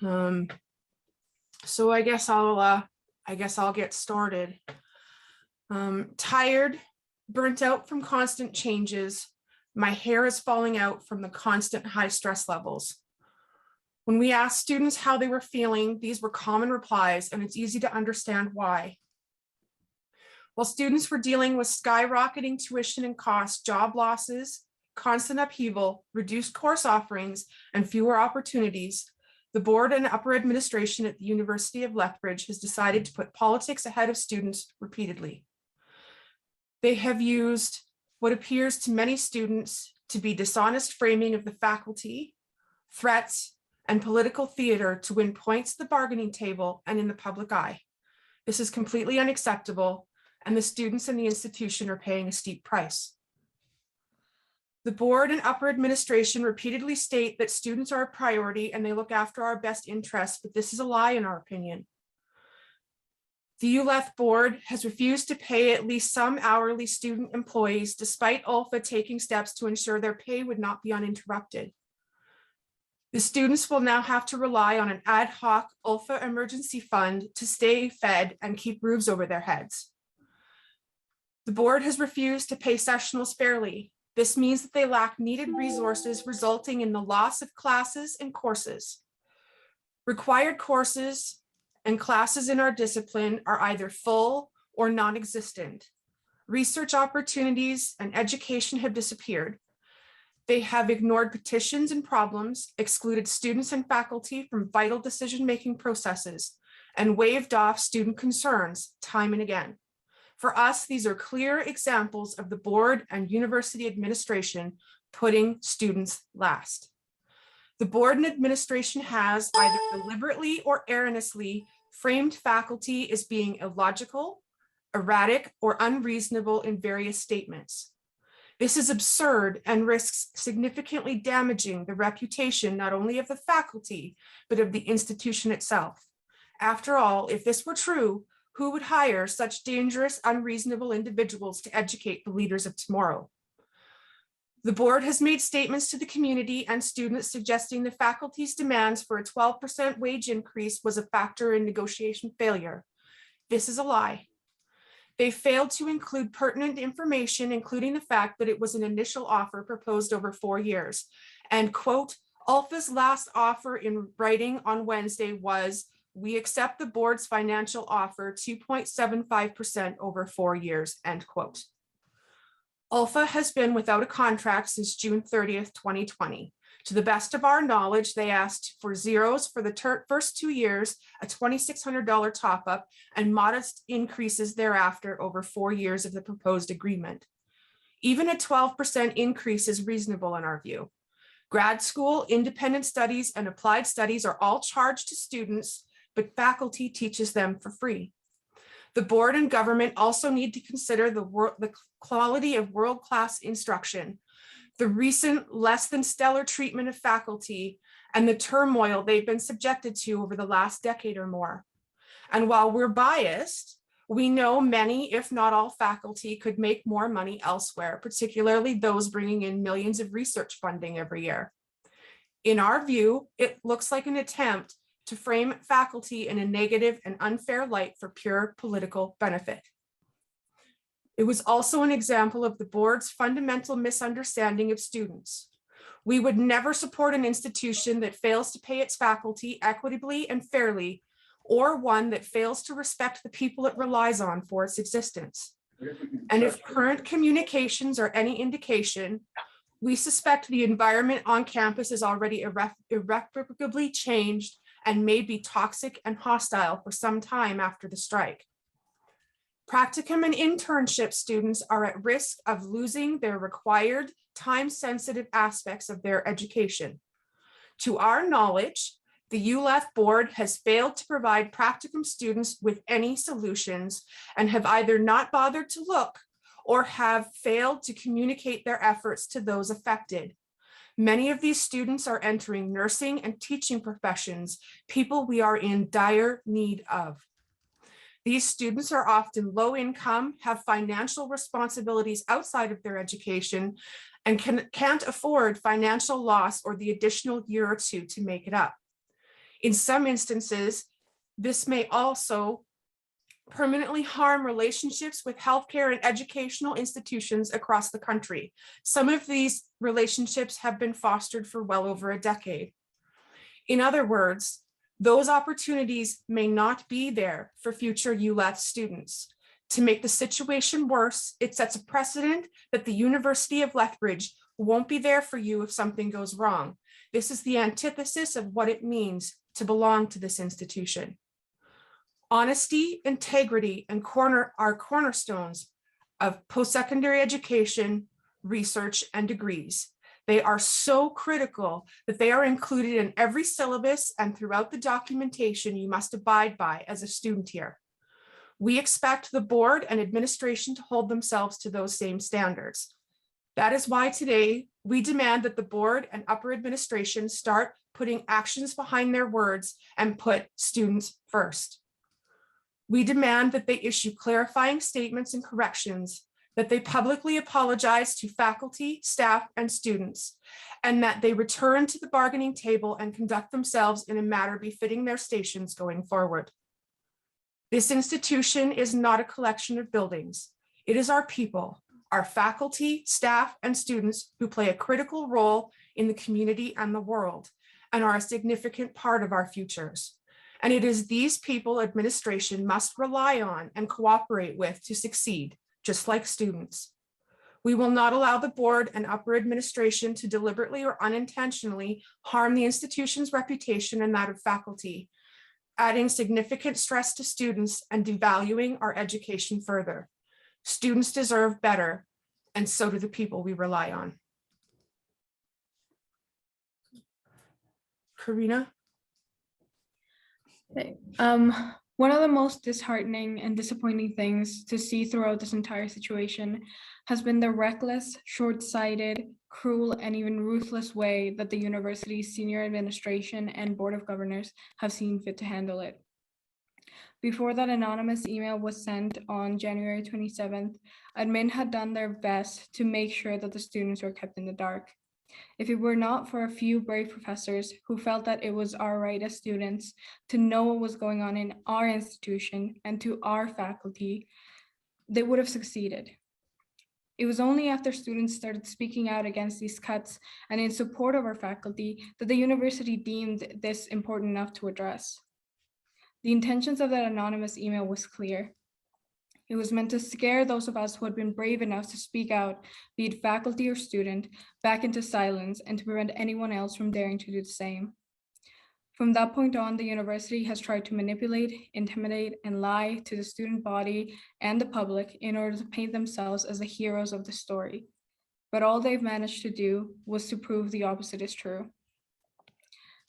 So I guess I'll get started. Tired, burnt out from constant changes. My hair is falling out from the constant high stress levels. When we asked students how they were feeling, these were common replies, and it's easy to understand why. While students were dealing with skyrocketing tuition and costs, job losses, constant upheaval, reduced course offerings, and fewer opportunities, the board and upper administration at the University of Lethbridge has decided to put politics ahead of students repeatedly. They have used what appears to many students to be dishonest framing of the faculty, threats, and political theater to win points at the bargaining table and in the public eye. This is completely unacceptable, and the students in the institution are paying a steep price. The board and upper administration repeatedly state that students are a priority and they look after our best interests, but this is a lie in our opinion. The ULETH board has refused to pay at least some hourly student employees, despite ULFA taking steps to ensure their pay would not be uninterrupted. The students will now have to rely on an ad hoc ULFA emergency fund to stay fed and keep roofs over their heads. The board has refused to pay sessionals fairly. This means that they lack needed resources, resulting in the loss of classes and courses. Required courses and classes in our discipline are either full or non-existent. Research opportunities and education have disappeared. They have ignored petitions and problems, excluded students and faculty from vital decision-making processes, and waved off student concerns time and again. For us, these are clear examples of the board and university administration putting students last. The board and administration has either deliberately or erroneously framed faculty as being illogical, erratic, or unreasonable in various statements. This is absurd and risks significantly damaging the reputation not only of the faculty, but of the institution itself. After all, if this were true, who would hire such dangerous, unreasonable individuals to educate the leaders of tomorrow? The board has made statements to the community and students suggesting the faculty's demands for a 12% wage increase was a factor in negotiation failure. This is a lie. They failed to include pertinent information, including the fact that it was an initial offer proposed over 4 years. And quote, ULFA's last offer in writing on Wednesday was, "We accept the board's financial offer 2.75% over 4 years," end quote. ULFA has been without a contract since June 30th, 2020. To the best of our knowledge, they asked for zeros for the first 2 years, a $2,600 top-up, and modest increases thereafter over 4 years of the proposed agreement. Even a 12% increase is reasonable in our view. Grad school, independent studies, and applied studies are all charged to students, but faculty teaches them for free. The board and government also need to consider the quality of world-class instruction, the recent less than stellar treatment of faculty, and the turmoil they've been subjected to over the last decade or more. And while we're biased, we know many, if not all, faculty could make more money elsewhere, particularly those bringing in millions of research funding every year. In our view, it looks like an attempt to frame faculty in a negative and unfair light for pure political benefit. It was also an example of the board's fundamental misunderstanding of students. We would never support an institution that fails to pay its faculty equitably and fairly, or one that fails to respect the people it relies on for its existence. And if current communications are any indication, we suspect the environment on campus is already irreparably changed and may be toxic and hostile for some time after the strike. Practicum and internship students are at risk of losing their required time-sensitive aspects of their education. To our knowledge, the ULETH board has failed to provide practicum students with any solutions and have either not bothered to look or have failed to communicate their efforts to those affected. Many of these students are entering nursing and teaching professions, people we are in dire need of. These students are often low income, have financial responsibilities outside of their education, and can't afford financial loss or the additional year or two to make it up. In some instances, this may also permanently harm relationships with healthcare and educational institutions across the country. Some of these relationships have been fostered for well over a decade. In other words, those opportunities may not be there for future ULETH students. To make the situation worse, it sets a precedent that the University of Lethbridge won't be there for you if something goes wrong. This is the antithesis of what it means to belong to this institution. Honesty, integrity, and are cornerstones of post-secondary education, research, and degrees. They are so critical that they are included in every syllabus and throughout the documentation you must abide by as a student here. We expect the board and administration to hold themselves to those same standards. That is why today we demand that the board and upper administration start putting actions behind their words and put students first. We demand that they issue clarifying statements and corrections, that they publicly apologize to faculty, staff, and students, and that they return to the bargaining table and conduct themselves in a manner befitting their stations going forward. This institution is not a collection of buildings. It is our people, our faculty, staff, and students who play a critical role in the community and the world, and are a significant part of our futures. And it is these people administration must rely on and cooperate with to succeed, just like students. We will not allow the board and upper administration to deliberately or unintentionally harm the institution's reputation and that of faculty, adding significant stress to students and devaluing our education further. Students deserve better, and so do the people we rely on. Karina? Okay. One of the most disheartening and disappointing things to see throughout this entire situation has been the reckless, short-sighted, cruel, and even ruthless way that the university's senior administration and board of governors have seen fit to handle it. Before that anonymous email was sent on January 27th, admin had done their best to make sure that the students were kept in the dark. If it were not for a few brave professors who felt that it was our right as students to know what was going on in our institution and to our faculty, they would have succeeded. It was only after students started speaking out against these cuts and in support of our faculty that the university deemed this important enough to address. The intentions of that anonymous email was clear. It was meant to scare those of us who had been brave enough to speak out, be it faculty or student, back into silence and to prevent anyone else from daring to do the same. From that point on, the university has tried to manipulate, intimidate, and lie to the student body and the public in order to paint themselves as the heroes of the story. But all they've managed to do was to prove the opposite is true.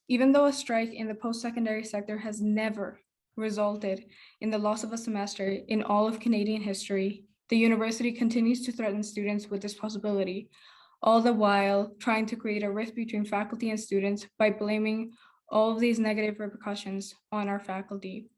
Even though a strike in the post-secondary sector has never resulted in the loss of a semester in all of Canadian history, the university continues to threaten students with this possibility, all the while trying to create a rift between faculty and students by blaming all of these negative repercussions on our faculty.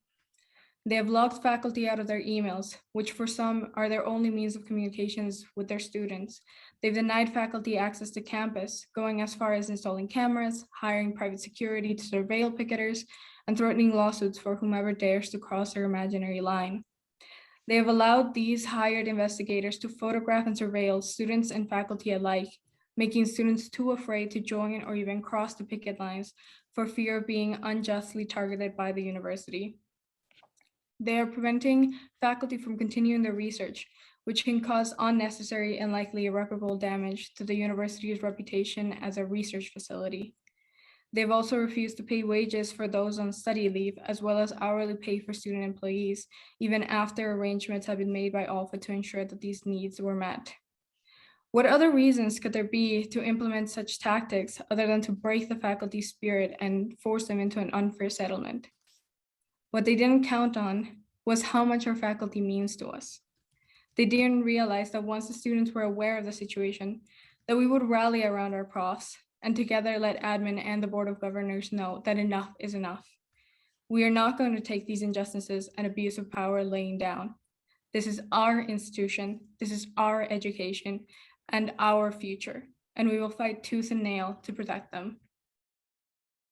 They have locked faculty out of their emails, which for some are their only means of communications with their students. They've denied faculty access to campus, going as far as installing cameras, hiring private security to surveil picketers, and threatening lawsuits for whomever dares to cross their imaginary line. They have allowed these hired investigators to photograph and surveil students and faculty alike, making students too afraid to join or even cross the picket lines for fear of being unjustly targeted by the university. They are preventing faculty from continuing their research, which can cause unnecessary and likely irreparable damage to the university's reputation as a research facility. They've also refused to pay wages for those on study leave, as well as hourly pay for student employees, even after arrangements have been made by Alpha to ensure that these needs were met. What other reasons could there be to implement such tactics other than to break the faculty's spirit and force them into an unfair settlement? What they didn't count on was how much our faculty means to us. They didn't realize that once the students were aware of the situation, that we would rally around our profs and together let admin and the board of governors know that enough is enough. We are not going to take these injustices and abuse of power laying down. This is our institution, this is our education, and our future, and we will fight tooth and nail to protect them.